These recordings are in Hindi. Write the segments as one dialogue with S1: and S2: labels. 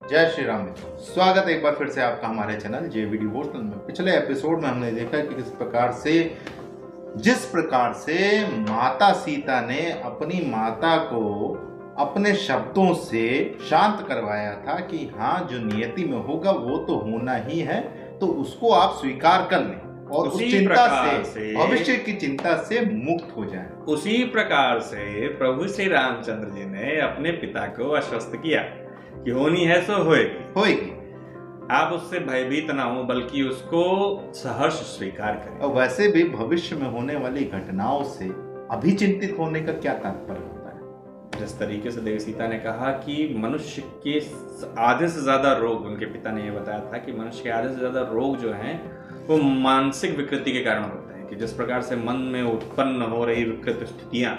S1: जय श्री राम मित्रों, स्वागत है एक बार फिर से आपका हमारे चैनल जेवी डिवोशनल में। पिछले एपिसोड में हमने देखा कि जिस प्रकार से माता सीता ने अपनी माता को अपने शब्दों से शांत करवाया था कि हाँ, जो नियति में होगा वो तो होना ही है, तो उसको आप स्वीकार कर लें और उस चिंता से भविष्य की चिंता से मुक्त हो जाएं।
S2: उसी प्रकार से प्रभु श्री रामचंद्र जी ने अपने पिता को आश्वस्त किया कि होनी है सो होएगी। आप उससे भयभीत ना हो, बल्कि उसको सहर्ष स्वीकार करें।
S1: और वैसे भी भविष्य में होने वाली घटनाओं से अभी चिंतित होने का क्या तात्पर्य होता है?
S2: जिस तरीके से देवी सीता ने कहा कि मनुष्य के आधे से ज्यादा रोग, उनके पिता ने यह बताया था कि मनुष्य के आधे से ज्यादा रोग जो हैं वो मानसिक विकृति के कारण होते हैं। कि जिस प्रकार से मन में उत्पन्न हो रही विकृत स्थितियां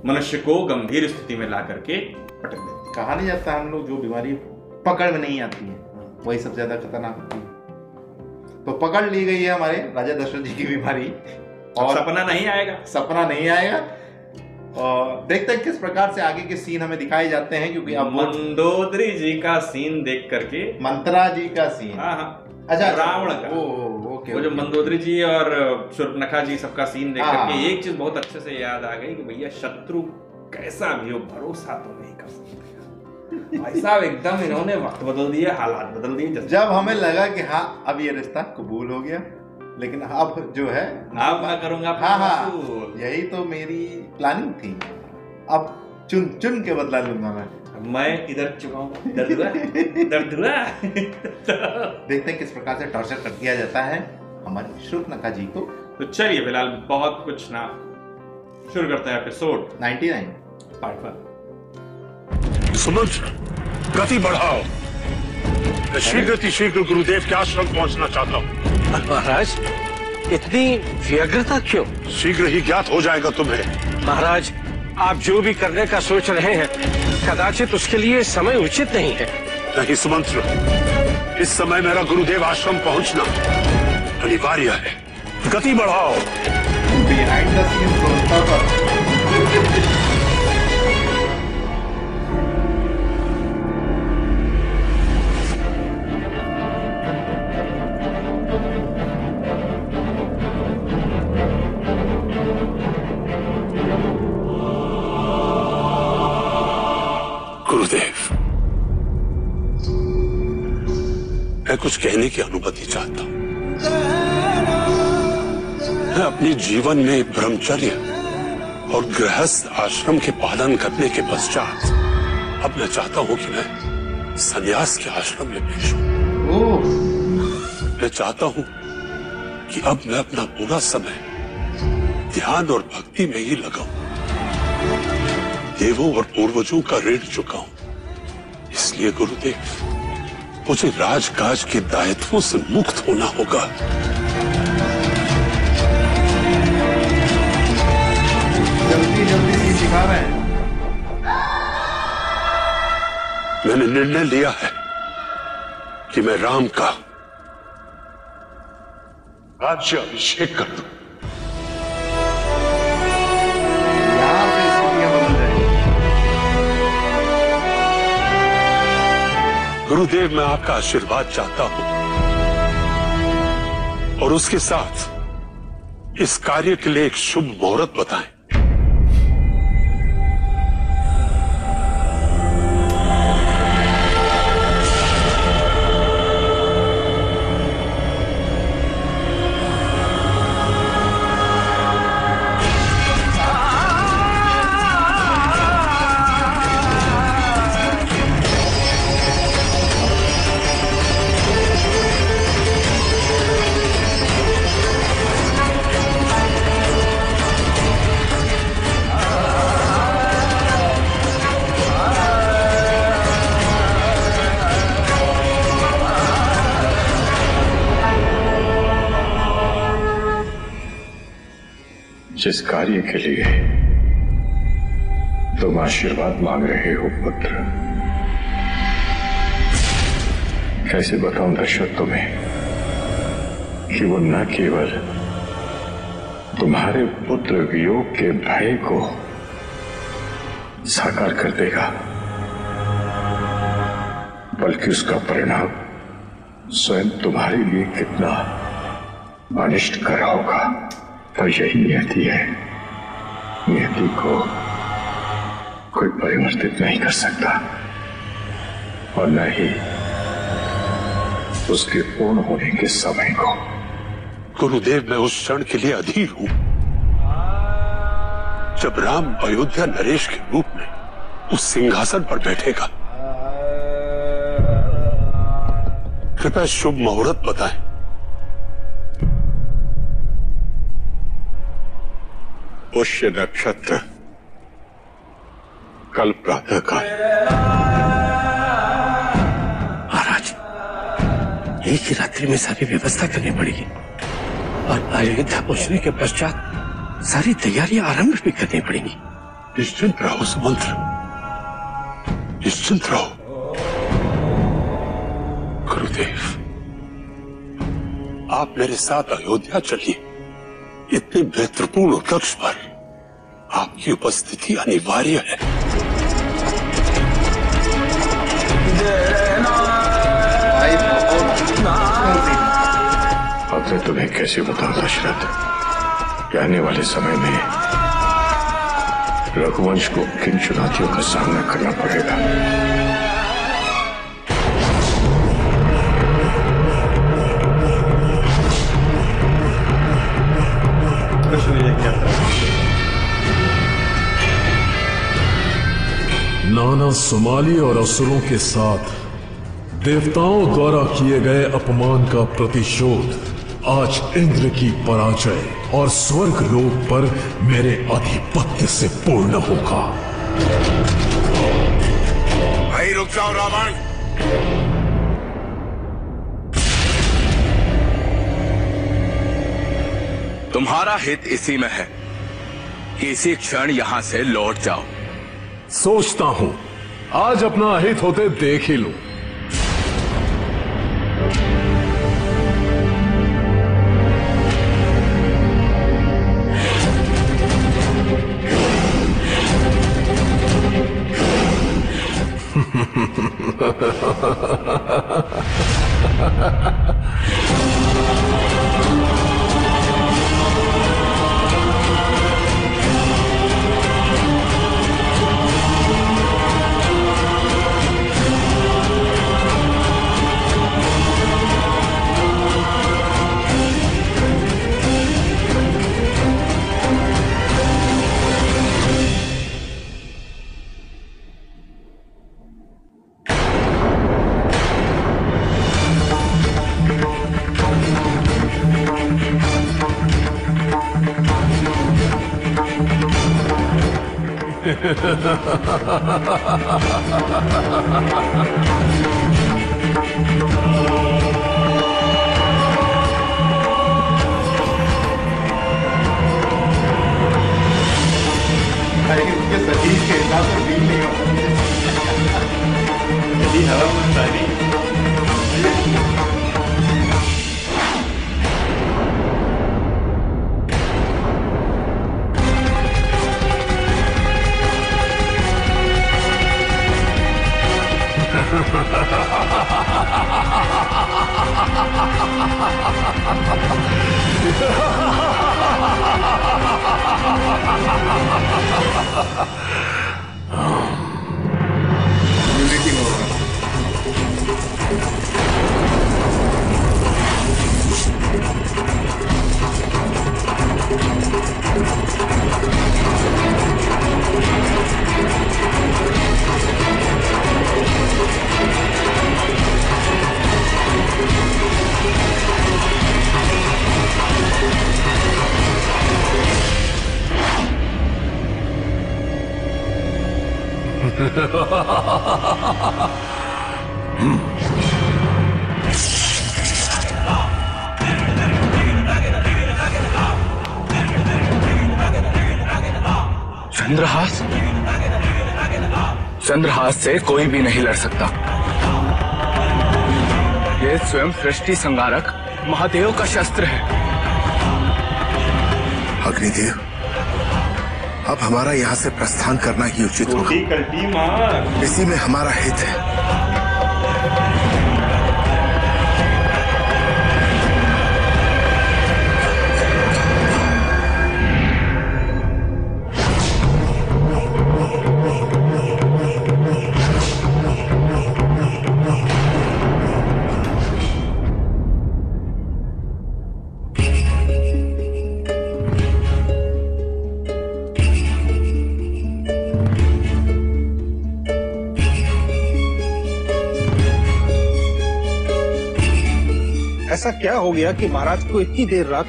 S2: मनुष्य को गंभीर स्थिति में ला करके पटक देती।
S1: कहा नहीं जाता हम लोग जो बीमारी पकड़ में नहीं आती है वही सबसे ज्यादा खतरनाक होती है। तो पकड़ ली गई है हमारे राजा दशरथ जी की बीमारी
S2: और सपना नहीं आएगा। और देखते हैं किस प्रकार से आगे के सीन हमें दिखाए जाते हैं, क्योंकि अब मंदोदरी जी का सीन देख करके,
S1: मंत्रा जी का सीन,
S2: अच्छा रावण का, वो जो मंदोदरी जी और शूर्पणखा जी सबका सीन देख करके एक चीज बहुत अच्छे से याद आ गई कि भैया शत्रु कैसा भी हो भरोसा तो नहीं कर सकते। भाई साहब एकदम इन्होंने वक्त बदल दिए, हालात बदल दिए।
S1: जब हमें लगा कि हाँ अब ये रिश्ता कबूल हो गया, लेकिन अब जो है
S2: अब मैं करूंगा।
S1: हाँ, यही तो मेरी प्लानिंग थी। अब चुन चुन के बदला लूंगा
S2: मैं इधर चुकाऊंगा, दर्द हुआ।
S1: देखते हैं किस प्रकार से टॉर्चर कर दिया जाता है हमारी शूर्पणखा जी को।
S2: तो चलिए फिलहाल बहुत कुछ ना शुरू करते हैं एपिसोड
S1: 99
S2: पार्ट 1।
S3: सुमंत्र, गति बढ़ाओ। मैं शीघ्र गुरुदेव के आश्रम पहुंचना चाहता हूँ।
S4: महाराज, इतनी व्यग्रता क्यों?
S3: शीघ्र ही ज्ञात हो जाएगा तुम्हें।
S4: महाराज, आप जो भी करने का सोच रहे हैं कदाचित उसके लिए समय उचित नहीं है।
S3: नहीं सुमंत्र, इस समय मेरा गुरुदेव आश्रम पहुंचना अनिवार्य है। गति बढ़ाओ।
S1: बिहाइंड द सीन्स
S3: गुरुदेव, मैं कुछ कहने की अनुमति चाहता हूं। मैं अपने जीवन में ब्रह्मचर्य और गृहस्थ आश्रम के पालन करने के पश्चात अब मैं चाहता हूं कि मैं संन्यास के आश्रम में पेश हूं। मैं चाहता हूं कि अब मैं अपना पूरा समय ध्यान और भक्ति में ही लगाऊं, देवों और पूर्वजों का ऋण चुकाऊं। इसलिए गुरुदेव, मुझे राजकाज के दायित्वों से मुक्त होना होगा।
S1: जल्दी सिखा रहे हैं।
S3: मैंने निर्णय लिया है कि मैं राम का राज्य अभिषेक कर दूं। गुरुदेव, मैं आपका आशीर्वाद चाहता हूं और उसके साथ इस कार्य के लिए एक शुभ मुहूर्त बताएं।
S5: जिस कार्य के लिए तुम आशीर्वाद मांग रहे हो पुत्र, कैसे बताऊं दशरथ तुम्हें कि वो न केवल तुम्हारे पुत्र वियोग के भय को साकार कर देगा, बल्कि उसका परिणाम स्वयं तुम्हारे लिए कितना अनिष्टकर होगा। तो यही नियति है। नियति को कोई परिवर्तित नहीं कर सकता और न ही उसके पूर्ण होने के समय को।
S3: गुरुदेव, मैं उस क्षण के लिए अधीर हूं जब राम अयोध्या नरेश के रूप में उस सिंहासन पर बैठेगा। कृपया शुभ मुहूर्त बताएं। पुष्य नक्षत्र, कल प्रातः काल।
S4: महाराज, एक ही रात्रि में सारी व्यवस्था करनी पड़ेगी और अयोध्या पहुंचने के पश्चात सारी तैयारियां आरंभ भी करनी पड़ेंगी।
S3: निश्चिंत रहो सुमंत्र, निश्चिंत रहो। गुरुदेव, आप मेरे साथ अयोध्या चलिए। इतने महत्वपूर्ण उपलक्ष्य पर आपकी उपस्थिति अनिवार्य है।
S5: अब मैं तुम्हें कैसे बताऊं दशरथ, आने वाले समय में रघुवंश को किन चुनौतियों का सामना करना पड़ेगा।
S6: नाना सोमाली और असुरों के साथ देवताओं द्वारा किए गए अपमान का प्रतिशोध आज इंद्र की पराजय और स्वर्ग लोक पर मेरे आधिपत्य से पूर्ण होगा।
S3: भाई रुक जाओ रावण।
S7: तुम्हारा हित इसी में है कि इसी क्षण यहां से लौट जाओ।
S6: सोचता हूं आज अपना हित होते देख ही लूं।
S1: उसके शरीर के हिसाब से फील नहीं होता। यदि हवा में सारी
S7: चंद्रहास, चंद्रहास से कोई भी नहीं लड़ सकता। ये स्वयं सृष्टि संहारक महादेव का शस्त्र है।
S8: अग्निदेव, अब हमारा यहाँ से प्रस्थान करना ही उचित होगा। इसी में हमारा हित है।
S9: ऐसा क्या हो गया कि महाराज को इतनी देर रात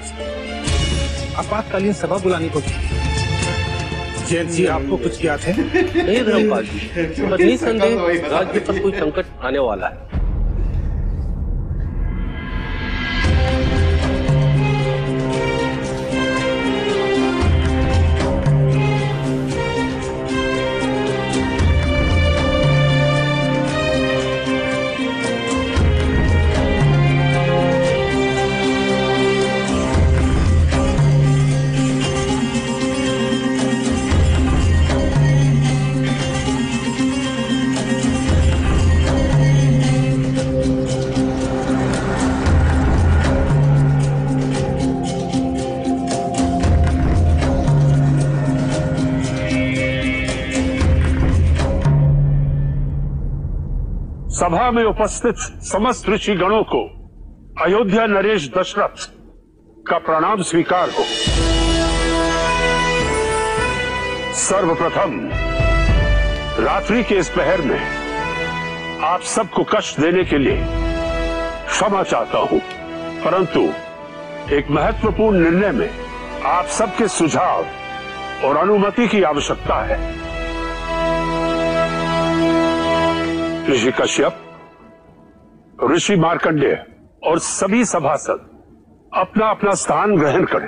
S9: आपातकालीन सभा बुलानी पड़ी? जैन जी, आपको कुछ याद है?
S4: नहीं धर्मपाल जी, पर निसंदेह राज्य पर कोई संकट आने वाला है।
S3: सभा में उपस्थित समस्त ऋषि गणों को अयोध्या नरेश दशरथ का प्रणाम स्वीकार हो। सर्वप्रथम रात्रि के इस पहर में आप सबको कष्ट देने के लिए क्षमा चाहता हूं, परंतु एक महत्वपूर्ण निर्णय में आप सबके सुझाव और अनुमति की आवश्यकता है। ऋषि कश्यप, ऋषि मार्कंडेय और सभी सभासद अपना अपना स्थान ग्रहण करें।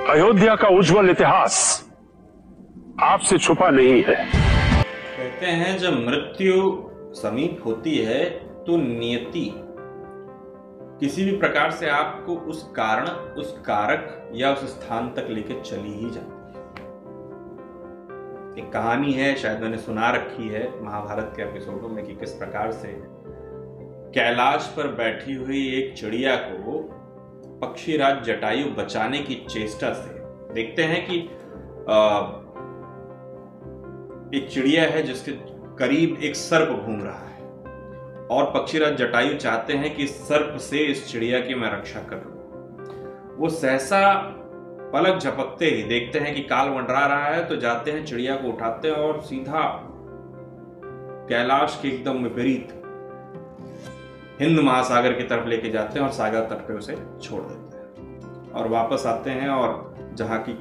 S3: अयोध्या का उज्जवल इतिहास आपसे छुपा नहीं है।
S2: कहते हैं जब मृत्यु समीप होती है तो नियति किसी भी प्रकार से आपको उस कारण, उस कारक या उस स्थान तक लेके चली ही जाती है। एक कहानी है, शायद मैंने सुना रखी है महाभारत के एपिसोडों में, कि किस प्रकार से कैलाश पर बैठी हुई एक चिड़िया को पक्षीराज जटायु बचाने की चेष्टा से देखते हैं कि एक चिड़िया है जिसके करीब एक सर्प घूम रहा है और पक्षीराज जटायु चाहते हैं कि सर्प से इस चिड़िया की मैं रक्षा कर लूं। वो सहसा पलक झपकते ही देखते हैं कि काल मंडरा रहा है, तो जाते हैं चिड़िया को उठाते हैं और सीधा कैलाश के एकदम विपरीत हिंद महासागर की तरफ लेके जाते हैं और सागर तट पे उसे छोड़ देते हैं और वापस आते हैं और जहां की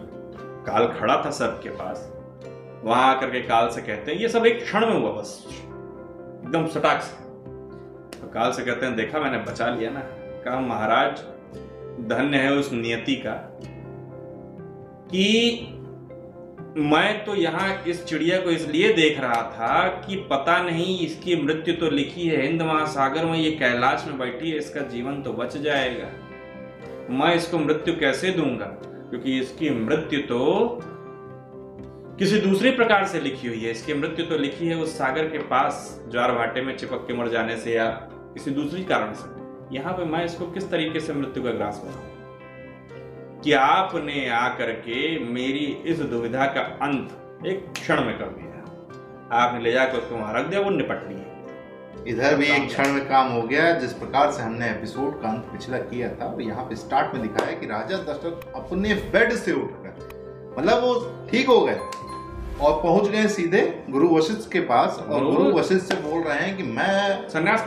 S2: काल खड़ा था सर्प के पास, वहां आकर के काल से कहते हैं, ये सब एक क्षण में हुआ बस, एकदम सटाक से। तो काल से कहते हैं, देखा मैंने बचा लिया ना। कहा महाराज धन्य है उस नियति का कि मैं तो यहां इस चिड़िया को इसलिए देख रहा था कि पता नहीं इसकी मृत्यु तो लिखी है हिंद महासागर में, ये कैलाश में बैठी है, इसका जीवन तो बच जाएगा, मैं इसको मृत्यु कैसे दूंगा, क्योंकि इसकी मृत्यु तो किसी दूसरी प्रकार से लिखी हुई है। इसकी मृत्यु तो लिखी है उस सागर के पास ज्वार भाटे में चिपक के मर जाने से या किसी दूसरी कारण से। यहाँ पे मैं इसको किस तरीके से मृत्यु का ग्रास बनाऊं कि आपने आकर के मेरी इस दुविधा का अंत एक क्षण में कर दिया। आपने ले जाकर उसको वहां रख दिया, वो निपट लिए।
S1: इधर भी एक क्षण में काम हो गया। जिस प्रकार से हमने एपिसोड का अंत पिछला किया था, और यहाँ पे स्टार्ट में दिखाया कि राजा दशरथ अपने बेड से उठकर, मतलब वो ठीक हो गए और पहुंच गए सीधे गुरु वशिष्ठ के पास, और गुरु वशिष्ठ से बोल रहे हैं कि मैं संन्यास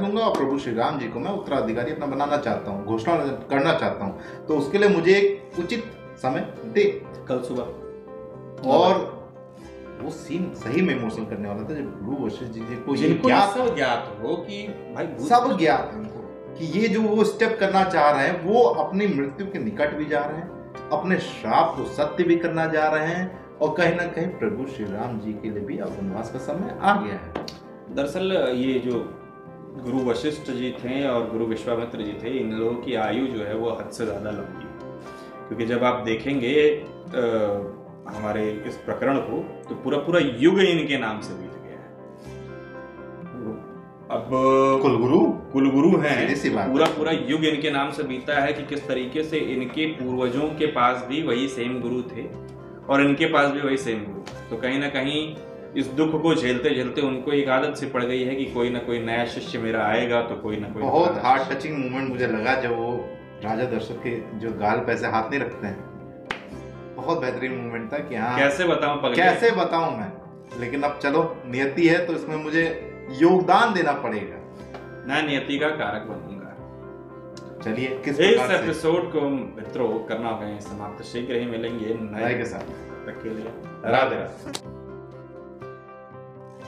S1: लूंगा और प्रभु श्री राम जी को मैं उत्तराधिकारी अपना बनाना चाहता हूँ, घोषणा करना चाहता हूँ, तो उसके लिए मुझे एक उचित समय दे
S2: कल सुबह।
S1: और वो सीन सही में इमोशनल करने वाला था जब गुरु वशिष्ठ जी को
S2: सब ज्ञात हो कि भाई
S1: सब ज्ञात है उनको कि ये जो वो स्टेप करना चाह रहे हैं, वो अपनी मृत्यु के निकट भी जा रहे हैं, अपने श्राप को सत्य भी करना जा रहे हैं, और कहीं ना कहीं प्रभु श्री राम जी के लिए भी अब वनवास का समय आ गया है।
S2: दरअसल ये जो गुरु वशिष्ठ जी थे और गुरु विश्वामित्र जी थे, इन लोगों की आयु जो है वो हद से ज़्यादा लंबी है, क्योंकि जब आप देखेंगे हमारे इस प्रकरण को तो पूरा पूरा युग इनके नाम से बीत गया है। अब कुलगुरु हैं, पूरा पूरा युग इनके नाम से बीता है कि किस तरीके से इनके पूर्वजों के पास भी वही सेम गुरु थे और इनके पास भी वही सेम गुरु। तो कहीं ना कहीं इस दुख को झेलते झेलते उनको एक आदत सी पड़ गई है कि कोई ना कोई नया शिष्य मेरा आएगा तो कोई ना कोई।
S1: बहुत हार्ट टचिंग मोमेंट मुझे लगा जब वो राजा दशरथ के जो गाल पे ऐसे हाथ नहीं रखते हैं, बहुत बेहतरीन मूवमेंट था कि हाँ
S2: कैसे बताऊं पगले?
S1: कैसे बताऊं मैं, लेकिन अब चलो नियति है तो इसमें मुझे योगदान देना पड़ेगा।
S2: मैं नियति का कारक बनूंगा।
S1: चलिए किस
S2: इस
S1: प्रकार से
S2: एपिसोड को मित्रों करना होगा समाप्त। शीघ्र ही मिलेंगे नए
S1: के साथ।
S2: तक के लिए राधे राधे।